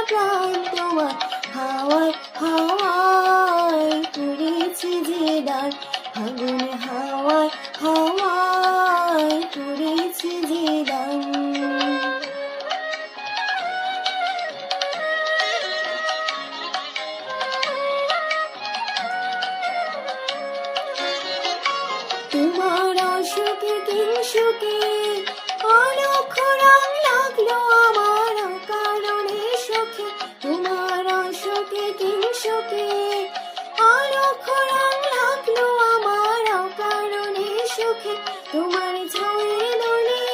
প্রাণ তোমার হাওয়ায় হাওয়ায় করেছি যে দান ফাগুনে হাওয়ায় হাওয়ায় করেছি যে দান তোমার অসুখে কিংসুকে অলক্ষ রং লাগলো আমার কারণে সুখে তোমার অসুখে কিংসুকে অলক্ষ রং লাগলো আমার কারণে সুখে তোমার ঝড়ে দোলে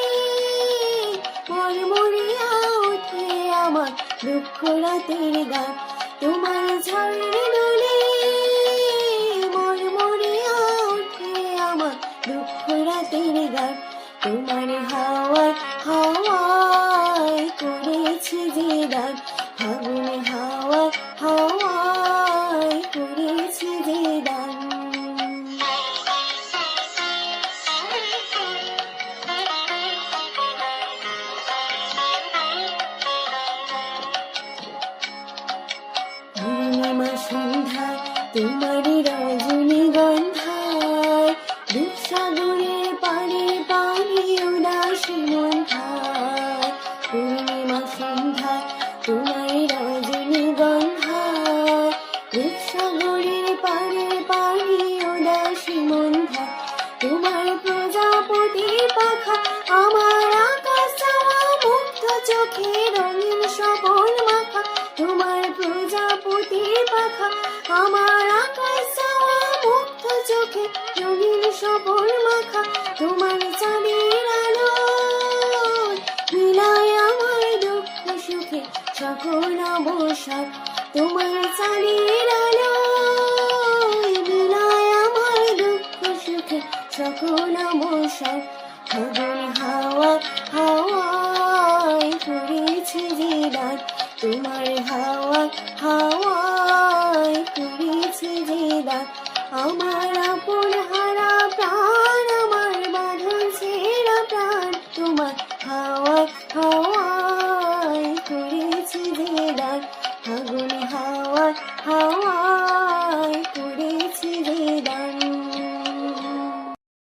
মরমরিয়া ওঠে আমার দুঃখ রাতের গান তোমার ঝড়ে দোলে দুঃখ রাতের গান তোমার হাওয়ায় হাওয়ায় করেছি যে দান ফাগুনে হাওয়ায় হাওয়ায় করেছি যে দান পূর্ণিমা সন্ধ্যায় তোমারই রজনীগন্ধায় দুঃসাগরের পারে পানি উদাসী মন্থায় পূর্ণিমা সন্ধ্যায় তোমারই রজনীগন্ধায় দুঃসাগরের পারে পানি উদাসী মন্থায় তোমার প্রজাপতির পাখা আমার আকাশ চাওয়া মুগ্ধ চোখে রঙিন সপন মাখা তোমার প্রজাপতির পাখা আমার আকাশ চাওয়া মুগ্ধ চোখে রঙিন সপন মাখা তোমার চাঁদের আলো মিলায় আমার দুঃখ সুখে সকল অবসাদ তোমার চাঁদের আলো মিলায় আমার দুঃখ সুখে সকল অবসাদ ফাগুন হাওয়া হাওয়ায় করেছি যে দান তোমার হাওয়া হাওয়ায় করেছি যে দান আমার আপন হারা প্রাণ আমার বাঁধন ছেঁড়া প্রাণ তোমার হাওয়ায় হাওয়ায় করেছি যে দান ফাগুন হাওয়া হাওয়া